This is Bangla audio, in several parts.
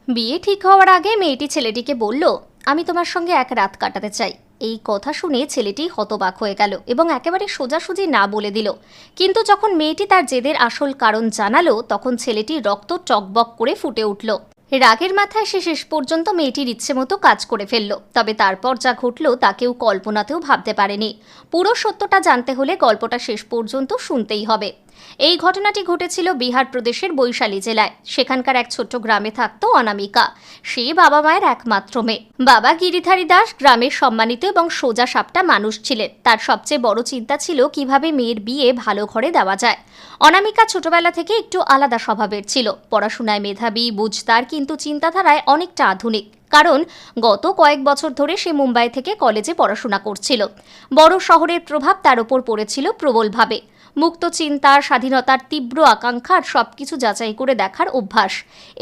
বিয়ে ঠিক হওয়ার আগে মেয়েটি ছেলেটিকে বলল, আমি তোমার সঙ্গে এক রাত কাটাতে চাই। এই কথা শুনে ছেলেটি হতবাক হয়ে গেল এবং একেবারে সোজাসুজি না বলে দিল। কিন্তু যখন মেয়েটি তার জেদের আসল কারণ জানালো, তখন ছেলেটি রক্ত টকবক করে ফুটে উঠল। রাগের মাথায় সে শেষ পর্যন্ত মেয়েটির ইচ্ছে মতো কাজ করে ফেলল। তবে তারপর যা ঘটল তা কেউ কল্পনাতেও ভাবতে পারেনি। পুরো সত্যটা জানতে হলে গল্পটা শেষ পর্যন্ত শুনতেই হবে। এই ঘটনাটি ঘটেছিল বিহার প্রদেশের বৈশালী জেলায়। সেখানকার এক ছোট্ট গ্রামে থাকত অনামিকা। সে বাবা মায়ের একমাত্র মেয়ে। বাবা গিরিধারী দাস গ্রামের সম্মানিত এবং সোজা সাপটা মানুষ ছিলেন। তার সবচেয়ে বড় চিন্তা ছিল কিভাবে মেয়ের বিয়ে ভালো ঘরে দেওয়া যায়। অনামিকা ছোটবেলা থেকে একটু আলাদা স্বভাবের ছিল। পড়াশোনায় মেধাবী, বুঝতার, কিন্তু চিন্তাধারায় অনেকটা আধুনিক। কারণ গত কয়েক বছর ধরে সে মুম্বাই থেকে কলেজে পড়াশোনা করছিল। বড় শহরের প্রভাব তার উপর পড়েছিল প্রবলভাবে। মুক্ত চিন্তার, স্বাধীনতার তীব্র আকাঙ্ক্ষার সবকিছু যাচাই করে দেখার অভ্যাস,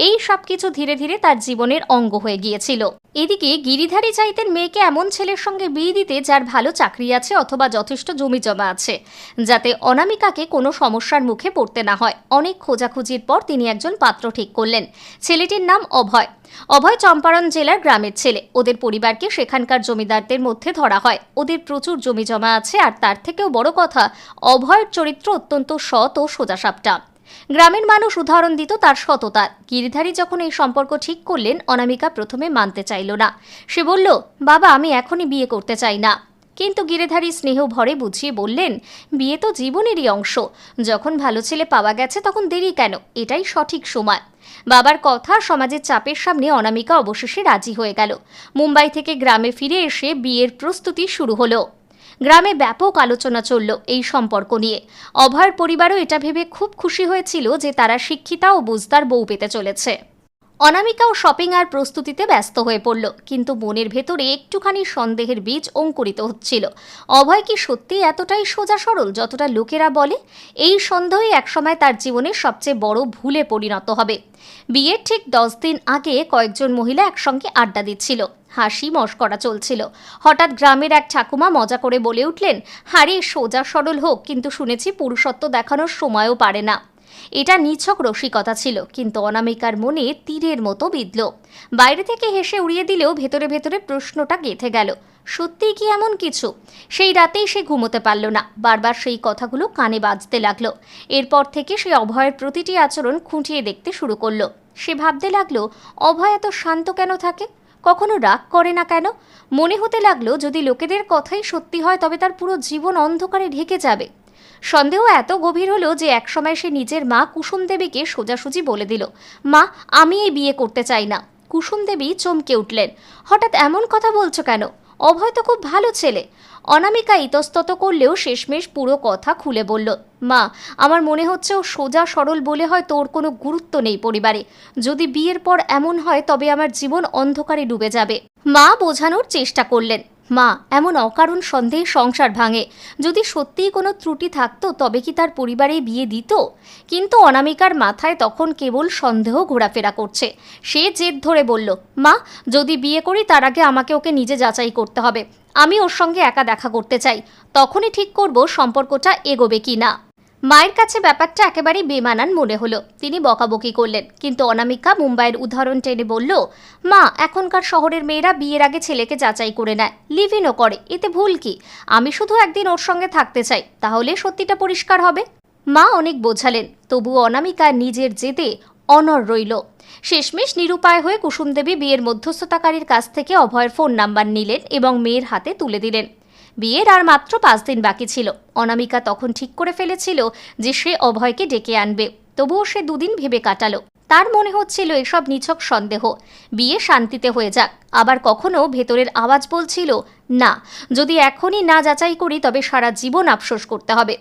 এই সবকিছু ধীরে ধীরে তার জীবনের অঙ্গ হয়ে গিয়েছিল। এদিকে গিরিধারী চাইতেন মেয়েকে এমন ছেলের সঙ্গে বিয়ে দিতে যার ভালো চাকরি আছে অথবা যথেষ্ট জমি জমা আছে, যাতে অনামিকাকে কোনো সমস্যার মুখে পড়তে না হয়। অনেক খোঁজাখুঁজির পর তিনি একজন পাত্র ঠিক করলেন। ছেলেটির নাম অভয়। অভয় চম্পারণ জেলার গ্রামের ছেলে। ওদের পরিবারকে সেখানকার জমিদারদের মধ্যে ধরা হয়। ওদের প্রচুর জমি জমা আছে, আর তার থেকেও বড় কথা, অভয়ের চরিত্র অত্যন্ত সৎ ও সোজাসাপটা। গ্রামের মানুষ উদাহরণ দিত তার সততার। গিরিধারী যখন এই সম্পর্ক ঠিক করলেন, অনামিকা প্রথমে মানতে চাইল না। সে বলল, বাবা, আমি এখনই বিয়ে করতে চাই না। কিন্তু গিরিধারী স্নেহ ভরে বুঝিয়ে বললেন, বিয়ে তো জীবনেরই অংশ। যখন ভালো ছেলে পাওয়া গেছে তখন দেরি কেন? এটাই সঠিক সময়। বাবার কথা, সমাজের চাপের সামনে অনামিকা অবশেষে রাজি হয়ে গেল। মুম্বাই থেকে গ্রামে ফিরে এসে বিয়ের প্রস্তুতি শুরু হলো। গ্রামে ব্যাপক আলোচনা চলল এই সম্পর্ক নিয়ে। অভয়ের পরিবারও এটা ভেবে খুব খুশি হয়েছিল যে তারা শিক্ষিতা ও বুঝদার বউ পেতে চলেছে। অনামিকাও শপিং আর প্রস্তুতিতে ব্যস্ত হয়ে পড়ল, কিন্তু মনের ভেতরে একটুখানি সন্দেহের বীজ অঙ্কুরিত হচ্ছিল। অভয় কি সত্যি এতটাই সোজা সরল যতটা লোকেরা বলে? এই সন্দেহই একসময় তার জীবনের সবচেয়ে বড় ভুলে পরিণত হবে। বিয়ের ঠিক 10 দিন আগে কয়েকজন মহিলা একসঙ্গে আড্ডা দিচ্ছিল। হাসি মশকরা চলছিল। হঠাৎ গ্রামের এক ঠাকুমা মজা করে বলে উঠলেন, আরে সোজা সরল হোক, কিন্তু শুনেছি পুরুষত্ব দেখানোর সময়ও পারে না। এটা নিছক রসিকতা ছিল, কিন্তু অনামিকার মনে তীরের মতো বিঁধল। বাইরে থেকে হেসে উড়িয়ে দিলেও ভেতরে ভেতরে প্রশ্নটা গেঁথে গেল, সত্যিই কি এমন কিছু? সেই রাতেই সে ঘুমোতে পারল না। বারবার সেই কথাগুলো কানে বাজতে লাগলো। এরপর থেকে সে অভয়ের প্রতিটি আচরণ খুঁটিয়ে দেখতে শুরু করলো। সে ভাবতে লাগলো, অভয় এত শান্ত কেন থাকে? কখনো রাগ করে না কেন? মনে হতে লাগলো, যদি লোকেদের কথাই সত্যি হয় তবে তার পুরো জীবন অন্ধকারে ঢেকে যাবে। সন্দেহ এত গভীর হলো যে একসময় সে নিজের মা কুসুম দেবীকে সোজাসুজি বলে দিল, মা, আমি এই বিয়ে করতে চাই না। কুসুম দেবী চমকে উঠলেন, হঠাৎ এমন কথা বলছো কেন? অভয় তো খুব ভালো ছেলে। অনামিকা ইতস্তত করলেও শেষমেশ পুরো কথা খুলে বলল, মা, আমার মনে হচ্ছে ও সোজা সরল বলে হয়তো ওর কোনো গুরুত্ব নেই পরিবারে। যদি বিয়ের পর এমন হয় তবে আমার জীবন অন্ধকারে ডুবে যাবে। মা বোঝানোর চেষ্টা করলেন, মা, এমন অকারণ সন্দেহে সংসার ভাঙে। যদি সত্যিই কোনো ত্রুটি থাকতো তবে কি তার পরিবারে বিয়ে দিত? কিন্তু অনামিকার মাথায় তখন কেবল সন্দেহ ঘোরাফেরা করছে। সে জেদ ধরে বলল, মা, যদি বিয়ে করি তার আগে আমাকে ওকে নিজে যাচাই করতে হবে। আমি ওর সঙ্গে একা দেখা করতে চাই, তখনই ঠিক করব সম্পর্কটা এগোবে কি না। মায়ের কাছে ব্যাপারটা একেবারেই বেমানান মনে হলো। তিনি বকাবকি করলেন, কিন্তু অনামিকা মুম্বাইয়ের উদাহরণ টেনে বলল, মা, এখনকার শহরের মেয়েরা বিয়ের আগে ছেলেকে যাচাই করে নেয়, লিভ ইনও করে, এতে ভুল কি? আমি শুধু একদিন ওর সঙ্গে থাকতে চাই, তাহলে সত্যিটা পরিষ্কার হবে। মা অনেক বোঝালেন, তবুও অনামিকা নিজের জেদে অনড় রইল। শেষমেশ নিরুপায় হয়ে কুসুম দেবী বিয়ের মধ্যস্থতাকারীর কাছ থেকে অভয়ের ফোন নাম্বার নিলেন এবং মেয়ের হাতে তুলে দিলেন। বিয়ের আর মাত্র 5 দিন বাকি ছিল। অনামিকা তখন ঠিক করে ফেলেছিল যে সে অভয়কে ডেকে আনবে। তবুও সে 2 দিন ভেবে কাটালো। তার মনে হচ্ছিল এসব নিছক সন্দেহ। বিয়ে শান্তিতে হয়ে যাক। আবার কখনো ভেতরের আওয়াজ বলছিল, না, যদি এখনই না যাচাই করি তবে সারা জীবন আফসোস করতে হবে।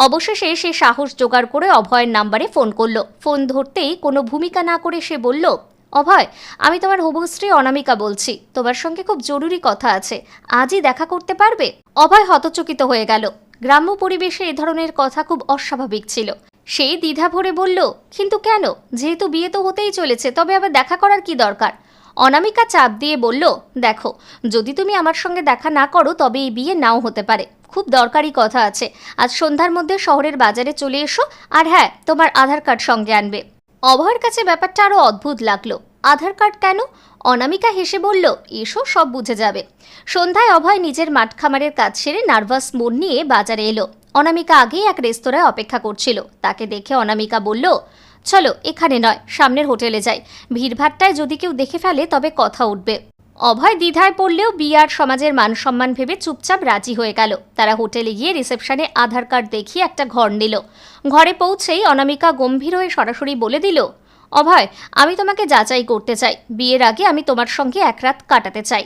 অবশেষে সে সাহস জোগাড় করে অভয়ের নাম্বারে ফোন করলো। ফোন ধরতেই কোনো ভূমিকা না করে সে বলল, অভয়, আমি তোমার হবু স্ত্রী অনামিকা বলছি। তোমার সঙ্গে খুব জরুরি কথা আছে, আজই দেখা করতে পারবে? অভয় হতচকিত হয়ে গেল। গ্রাম্য পরিবেশে এ ধরনের কথা খুব অস্বাভাবিক ছিল। সেই দ্বিধা ভরে বলল, কিন্তু কেন? যেহেতু বিয়ে তো হতেই চলেছে, তবে আবার দেখা করার কি দরকার? অনামিকা চাপ দিয়ে বলল, দেখো, যদি তুমি আমার সঙ্গে দেখা না করো তবে এই বিয়ে নাও হতে পারে। খুব দরকারি কথা আছে। আজ সন্ধ্যার মধ্যে শহরের বাজারে চলে এসো, আর হ্যাঁ, তোমার আধার কার্ড সঙ্গে আনবে। অভয়ের কাছে ব্যাপারটা আরও অদ্ভুত লাগলো। আধার কার্ড কেন? অনামিকা হেসে বলল, এসো সব বুঝে যাবে। সন্ধ্যায় অভয় নিজের মাঠ খামারের কাজ সেরে নার্ভাস মন নিয়ে বাজারে এলো। অনামিকা আগেই এক রেস্তোরাঁয় অপেক্ষা করছিল। তাকে দেখে অনামিকা বলল, চলো এখানে নয়, সামনের হোটেলে যাই। ভিড়ভাট্টায় যদি কেউ দেখে ফেলে তবে কথা উঠবে। অভয় দ্বিধায় পড়লেও বিয়ে আর সমাজের মান সম্মান ভেবে চুপচাপ রাজি হয়ে গেল। তারা হোটেলে গিয়ে রিসেপশনে আধার কার্ড দেখিয়ে একটা ঘর নিল। ঘরে পৌঁছেই অনামিকা গম্ভীর হয়ে সরাসরি বলে দিল, অভয়, আমি তোমাকে যাচাই করতে চাই। বিয়ের আগে আমি তোমার সঙ্গে এক রাত কাটাতে চাই।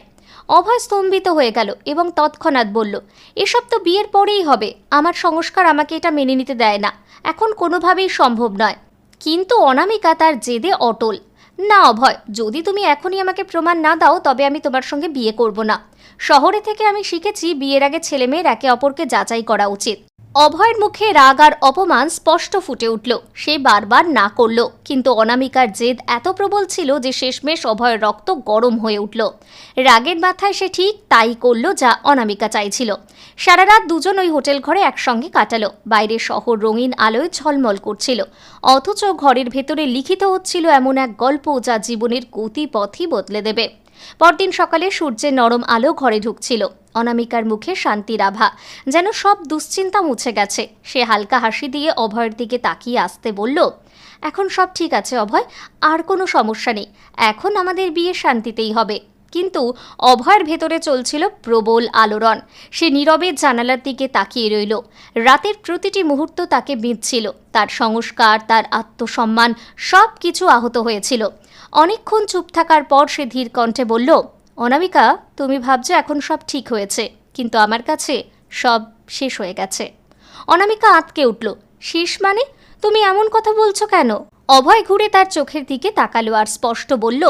অভয় স্তম্ভিত হয়ে গেল এবং তৎক্ষণাৎ বলল, এসব তো বিয়ের পরেই হবে। আমার সংস্কার আমাকে এটা মেনে নিতে দেয় না। এখন কোনোভাবেই সম্ভব নয়। কিন্তু অনামিকা তার জেদে অটল। না অভয়, যদি তুমি এখনই আমাকে প্রমাণ না দাও তবে আমি তোমার সঙ্গে বিয়ে করব না। শহরে থেকে আমি শিখেছি বিয়ের আগে ছেলেমেয়ের একে অপরকে যাচাই করা উচিত। অভয়ের মুখে রাগ আর অপমান স্পষ্ট ফুটে উঠল। সে বারবার না করল, কিন্তু অনামিকার জেদ এত প্রবল ছিল যে শেষমেশ অভয়ের রক্ত গরম হয়ে উঠল। রাগের মাথায় সে ঠিক তাই করল যা অনামিকা চাইছিল। সারা রাত দুজন ওই হোটেল ঘরে একসঙ্গে কাটালো। বাইরে শহর রঙিন আলোয় ঝলমল করছিল, অথচ ঘরের ভেতরে লিখিত হচ্ছিল এমন এক গল্প যা জীবনের গতিপথই বদলে দেবে। পরদিন সকালে সূর্যের নরম আলো ঘরে ঢুকছিল। অনামিকার মুখে শান্তির আভা, যেন সব দুশ্চিন্তা মুছে গেছে। সে হালকা হাসি দিয়ে অভয়ের দিকে তাকিয়ে আসতে বলল, এখন সব ঠিক আছে অভয়, আর কোনো সমস্যা নেই। এখন আমাদের বিয়ে শান্তিতেই হবে। কিন্তু অভয়ের ভেতরে চলছিল প্রবল আলোড়ন। সে নীরবে জানালার দিকে তাকিয়ে রইল। রাতের প্রতিটি মুহূর্ত তাকে বিঁধছিল। তার সংস্কার, তার আত্মসম্মান সব কিছু আহত হয়েছিল। অনেকক্ষণ চুপ থাকার পর সে ধীর কণ্ঠে বলল, অনামিকা, তুমি ভাবছো এখন সব ঠিক হয়েছে, কিন্তু আমার কাছে সব শেষ হয়ে গেছে। অনামিকা আঁতকে উঠল। শেষ মানে? তুমি এমন কথা বলছো কেন? অভয় ঘুরে তার চোখের দিকে তাকালো আর স্পষ্ট বলল,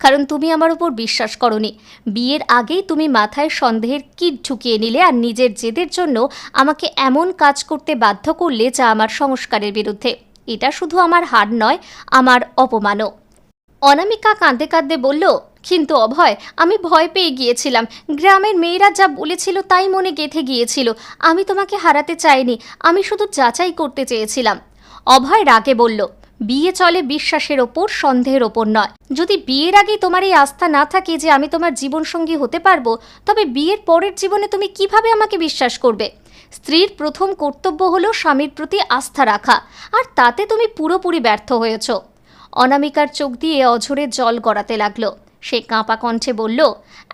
কারণ তুমি আমার উপর বিশ্বাস করনি। বিয়ের আগেই তুমি মাথায় সন্দেহের কীট ঢুকিয়ে নিলে আর নিজের জেদের জন্য আমাকে এমন কাজ করতে বাধ্য করলে যা আমার সংস্কারের বিরুদ্ধে। এটা শুধু আমার হার নয়, আমার অপমানও। অনামিকা কাঁদতে কাঁদতে বলল, কিন্তু অভয়, আমি ভয় পেয়ে গিয়েছিলাম। গ্রামের মেয়েরা যা বলেছিল তাই মনে গেঁথে গিয়েছিল। আমি তোমাকে হারাতে চাইনি, আমি শুধু যাচাই করতে চেয়েছিলাম। অভয় রাগে বলল, বিয়ে চলে বিশ্বাসের ওপর, সন্দেহের ওপর নয়। যদি বিয়ের আগে তোমার এই আস্থা না থাকে যে আমি তোমার জীবনসঙ্গী হতে পারবো, তবে বিয়ের পরের জীবনে তুমি কিভাবে আমাকে বিশ্বাস করবে? স্ত্রীর প্রথম কর্তব্য হলো স্বামীর প্রতি আস্থা রাখা, আর তাতে তুমি পুরোপুরি ব্যর্থ হয়েছ। অনামিকার চোখ দিয়ে অঝরে জল গড়াতে লাগলো। সে কাঁপা কণ্ঠে বলল,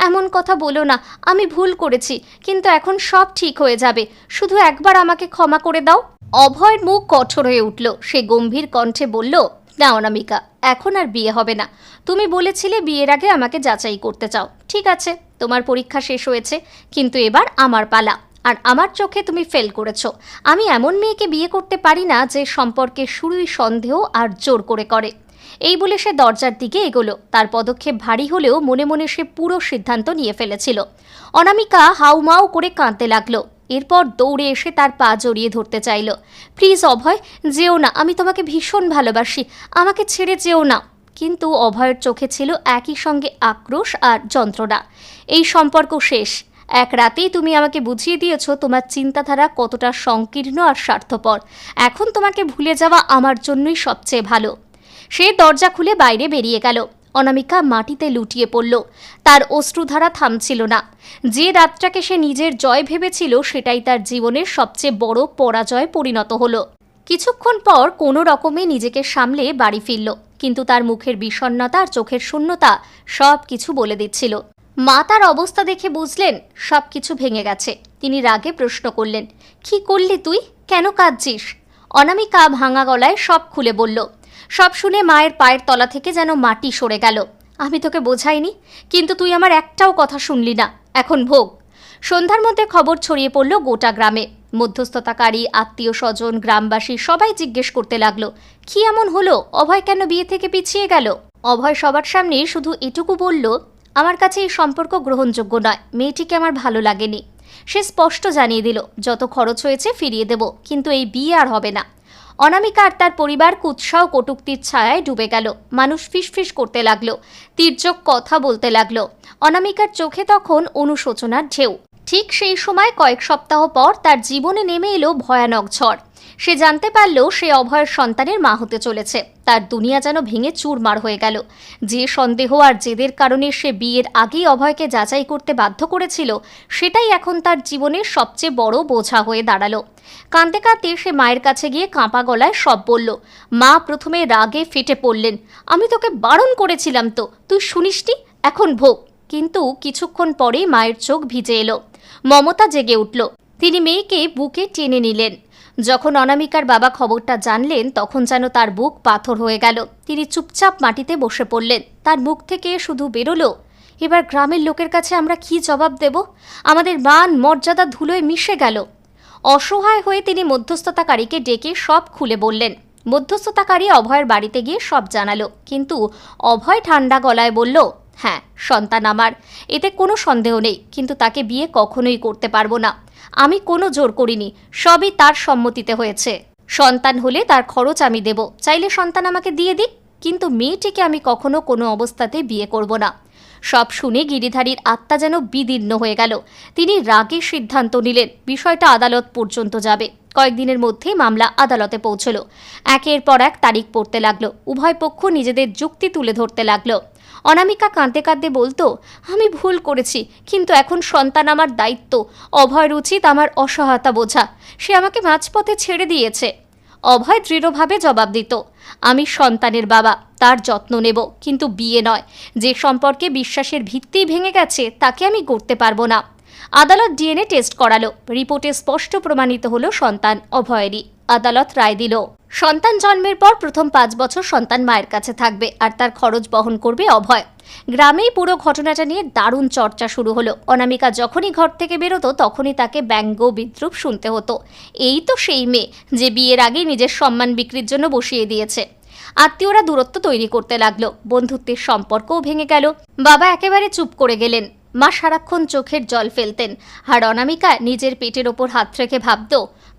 এমন কথা বলো না, আমি ভুল করেছি, কিন্তু এখন সব ঠিক হয়ে যাবে। শুধু একবার আমাকে ক্ষমা করে দাও। অভয়ের মুখ কঠোর হয়ে উঠল। সে গম্ভীর কণ্ঠে বলল, না অনামিকা, এখন আর বিয়ে হবে না। তুমি বলেছিলে বিয়ের আগে আমাকে যাচাই করতে চাও। ঠিক আছে, তোমার পরীক্ষা শেষ হয়েছে, কিন্তু এবার আমার পালা। আর আমার চোখে তুমি ফেল করেছ। আমি এমন মেয়েকে বিয়ে করতে পারি না যে সম্পর্কে শুরুই সন্দেহ আর জোর করে। এই বলে সে দরজার দিকে এগোলো। তার পদক্ষেপ ভারী হলেও মনে মনে সে পুরো সিদ্ধান্ত নিয়ে ফেলেছিল। অনামিকা হাউমাউ করে কাঁদতে লাগলো। এরপর দৌড়ে এসে তার পা জড়িয়ে ধরতে চাইল। প্লিজ অভয়, যেও না, আমি তোমাকে ভীষণ ভালোবাসি, আমাকে ছেড়ে যেও না। কিন্তু অভয়ের চোখে ছিল একই সঙ্গে আক্রোশ আর যন্ত্রণা। এই সম্পর্ক শেষ। এক রাতেই তুমি আমাকে বুঝিয়ে দিয়েছ তোমার চিন্তাধারা কতটা সংকীর্ণ আর স্বার্থপর। এখন তোমাকে ভুলে যাওয়া আমার জন্যই সবচেয়ে ভালো। সে দরজা খুলে বাইরে বেরিয়ে গেল। অনামিকা মাটিতে লুটিয়ে পড়ল। তার অশ্রুধারা থামছিল না। যে রাতটাকে সে নিজের জয় ভেবেছিল সেটাই তার জীবনের সবচেয়ে বড় পরাজয় পরিণত হলো। কিছুক্ষণ পর কোনো রকমে নিজেকে সামলে বাড়ি ফিরল, কিন্তু তার মুখের বিষণ্ণতা আর চোখের শূন্যতা সব কিছু বলে দিচ্ছিল। মা তার অবস্থা দেখে বুঝলেন সব কিছু ভেঙে গেছে। তিনি রাগে প্রশ্ন করলেন, কি করলি তুই? কেন কাঁদছিস? অনামিকা ভাঙা গলায় সব খুলে বলল। সব শুনে মায়ের পায়ের তলা থেকে যেন মাটি সরে গেল। আমি তোকে বোঝাইনি, কিন্তু তুই আমার একটাও কথা শুনলি না। এখন ভোগ। সন্ধ্যার মধ্যে খবর ছড়িয়ে পড়ল গোটা গ্রামে। মধ্যস্থতাকারী, আত্মীয় স্বজন, গ্রামবাসী সবাই জিজ্ঞেস করতে লাগলো, কি এমন হলো? অভয় কেন বিয়ে থেকে পিছিয়ে গেল? অভয় সবার সামনে শুধু এটুকু বলল, আমার কাছে এই সম্পর্ক গ্রহণযোগ্য নয়। মেয়েটিকে আমার ভালো লাগেনি। সে স্পষ্ট জানিয়ে দিল, যত খরচ হয়েছে ফিরিয়ে দেব, কিন্তু এই বিয়ে আর হবে না। অনামিকা আর তার পরিবার কুৎসা ও কটূক্তির ছায়ায় ডুবে গেল। মানুষ ফিসফিস করতে লাগলো, তীর্যক কথা বলতে লাগলো। অনামিকার চোখে তখন অনুশোচনার ঢেউ। ঠিক সেই সময় কয়েক সপ্তাহ পর তার জীবনে নেমে এলো ভয়ানক ঝড়। সে জানতে পারল সে অভয়ের সন্তানের মা হতে চলেছে। তার দুনিয়া যেন ভেঙে চুরমার হয়ে গেল। যে সন্দেহ আর জেদের কারণে সে বিয়ের আগেই অভয়কে যাচাই করতে বাধ্য করেছিল, সেটাই এখন তার জীবনের সবচেয়ে বড় বোঝা হয়ে দাঁড়ালো। কাঁদতে কাঁদতে সে মায়ের কাছে গিয়ে কাঁপা গলায় সব বলল। মা প্রথমে রাগে ফেটে পড়লেন। আমি তোকে বারণ করেছিলাম তো, তুই শুনিসনি, এখন ভোগ। কিন্তু কিছুক্ষণ পরেই মায়ের চোখ ভিজে এলো। মমতা জেগে উঠল। তিনি মেয়েকে বুকে টেনে নিলেন। যখন অনামিকার বাবা খবরটা জানলেন, তখন যেন তার বুক পাথর হয়ে গেল। তিনি চুপচাপ মাটিতে বসে পড়লেন। তার মুখ থেকে শুধু বেরোলো, এবার গ্রামের লোকের কাছে আমরা কি জবাব দেব? আমাদের মান মর্যাদা ধুলোয় মিশে গেল। অসহায় হয়ে তিনি মধ্যস্থতাকারীকে ডেকে সব খুলে বললেন। মধ্যস্থতাকারী অভয়ের বাড়িতে গিয়ে সব জানালো, কিন্তু অভয় ঠান্ডা গলায় বলল, হ্যাঁ, সন্তান আমার, এতে কোনো সন্দেহ নেই, কিন্তু তাকে বিয়ে কখনোই করতে পারবো না। আমি কোনো জোর করিনি, সবই তার সম্মতিতে হয়েছে। সন্তান হলে তার খরচ আমি দেব, চাইলে সন্তান আমাকে দিয়ে দিক, কিন্তু মেয়েটিকে আমি কখনো কোনো অবস্থাতে বিয়ে করব না। সব শুনে গিরিধারীর আত্মা যেন বিদীর্ণ হয়ে গেল। তিনি রাগে সিদ্ধান্ত নিলেন বিষয়টা আদালত পর্যন্ত যাবে। কয়েকদিনের মধ্যেই মামলা আদালতে পৌঁছল। একের পর এক তারিখ পড়তে লাগলো। উভয় পক্ষ নিজেদের যুক্তি তুলে ধরতে লাগলো। অনামিকা কাঁদতে কাঁদতে বলতো, আমি ভুল করেছি, কিন্তু এখন সন্তান আমার দায়িত্ব। অভয়ের উচিত আমার অসহায়তা বোঝা। সে আমাকে মাঝপথে ছেড়ে দিয়েছে। অভয় দৃঢ়ভাবে জবাব দিত, আমি সন্তানের বাবা, তার যত্ন নেব, কিন্তু বিয়ে নয়। যে সম্পর্কে বিশ্বাসের ভিত্তি ভেঙে গেছে তাকে আমি করতে পারবো না। আদালত ডিএনএ টেস্ট করালো। রিপোর্টে স্পষ্ট প্রমাণিত হলো সন্তান অভয়েরই। আদালত রায় দিল, সন্তান জন্মের পর প্রথম 5 বছর সন্তান মায়ের কাছে থাকবে, আর তার খরচ বহন করবে অভয়। গ্রামেই পুরো ঘটনাটা নিয়ে দারুণ চর্চা শুরু হলো। অনামিকা যখনই ঘর থেকে বেরোতো, তখনই তাকে ব্যঙ্গ বিদ্রূপ শুনতে হতো। এই তো সেই মেয়ে যে বিয়ের আগে নিজের সম্মান বিক্রির জন্য বসিয়ে দিয়েছে। আত্মীয়রা দূরত্ব তৈরি করতে লাগলো। বন্ধুত্বের সম্পর্কও ভেঙে গেল। বাবা একেবারে চুপ করে গেলেন। মা সারাক্ষণ চোখের জল ফেলতেন। আর অনামিকা নিজের পেটের ওপর হাত রেখে ভাবত,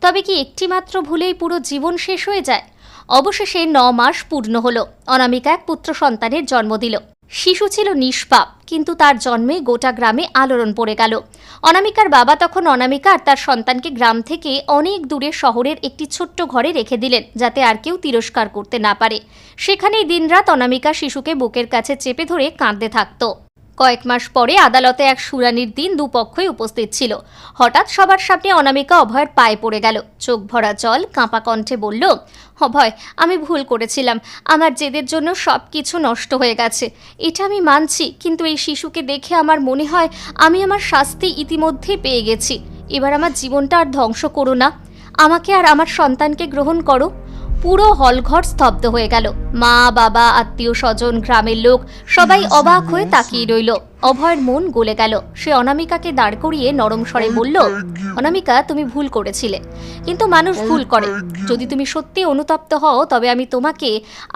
তবে কি একটিমাত্র ভুলেই পুরো জীবন শেষ হয়ে যায়? অবশেষে 9 মাস পূর্ণ হলো। অনামিকা এক পুত্র সন্তানের জন্ম দিল। শিশু ছিল নিষ্পাপ, কিন্তু তার জন্মে গোটা গ্রামে আলোড়ন পড়ে গেল। অনামিকার বাবা তখন অনামিকা আর তার সন্তানকে গ্রাম থেকে অনেক দূরে শহরের একটি ছোট্ট ঘরে রেখে দিলেন, যাতে আর কেউ তিরস্কার করতে না পারে। সেখানেই দিনরাত অনামিকা শিশুকে বুকের কাছে চেপে ধরে কাঁদতে থাকত। কয়েক মাস পরে আদালতে এক শুনানির দিন দুপক্ষই উপস্থিত ছিল। হঠাৎ সবার সামনে অনামিকা অভয়ের পায়ে পড়ে গেল। চোখ ভরা জল, কাঁপা কণ্ঠে বলল, অভয়, আমি ভুল করেছিলাম। আমার জেদের জন্য সব কিছু নষ্ট হয়ে গেছে, এটা আমি মানছি, কিন্তু এই শিশুকে দেখে আমার মনে হয় আমি আমার শাস্তি ইতিমধ্যে পেয়ে গেছি। এবার আমার জীবনটা আর ধ্বংস করো না, আমাকে আর আমার সন্তানকে গ্রহণ করো। পুরো হলঘর স্তব্ধ হয়ে গেল। মা, বাবা, আত্মীয় স্বজন, গ্রামের লোক সবাই অবাক হয়ে তাকিয়ে রইল। অভয়ের মন গলে গেল। সে অনামিকাকে দাঁড় করিয়ে নরম স্বরে বলল, অনামিকা, তুমি ভুল করেছিলে, কিন্তু মানুষ ভুল করে। যদি তুমি সত্যি অনুতপ্ত হও, তবে আমি তোমাকে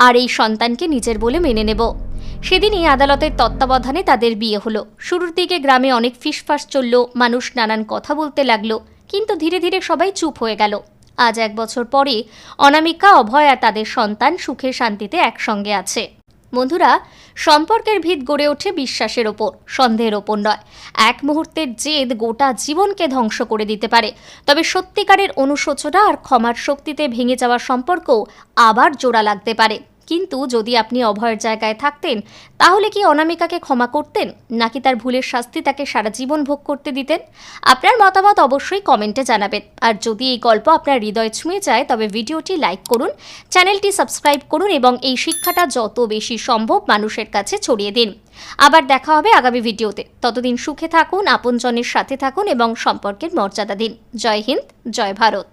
আর এই সন্তানকে নিজের বলে মেনে নেব। সেদিনই আদালতের তত্ত্বাবধানে তাদের বিয়ে হলো। শুরুর দিকে গ্রামে অনেক ফিসফাস চলল, মানুষ নানান কথা বলতে লাগলো, কিন্তু ধীরে ধীরে সবাই চুপ হয়ে গেল। আজ 1 বছর পরে অনামিকা, অভয় আর তাদের সন্তান সুখে শান্তিতে একসঙ্গে আছে। বন্ধুরা, সম্পর্কের ভিত গড়ে ওঠে বিশ্বাসের ওপর, সন্দেহের ওপর নয়। এক মুহূর্তের জেদ গোটা জীবনকে ধ্বংস করে দিতে পারে, তবে সত্যিকারের অনুশোচনা আর ক্ষমার শক্তিতে ভেঙে যাওয়া সম্পর্কও আবার জোড়া লাগতে পারে। কিন্তু যদি আপনি অভয়ের জায়গায় থাকতেন, তাহলে কি অনামিকাকে ক্ষমা করতেন, নাকি তার ভুলের শাস্তি তাকে সারা জীবন ভোগ করতে দিতেন? আপনার মতামত অবশ্যই কমেন্টে জানাবেন। আর যদি এই গল্প আপনার হৃদয় ছুঁয়ে যায়, তবে ভিডিওটি লাইক করুন, চ্যানেলটি সাবস্ক্রাইব করুন এবং এই শিক্ষাটা যত বেশি সম্ভব মানুষের কাছে ছড়িয়ে দিন। আবার দেখা হবে আগামী ভিডিওতে। ততদিন সুখে থাকুন, আপনজনের সাথে থাকুন এবং সম্পর্কের মর্যাদা দিন। জয় হিন্দ, জয় ভারত।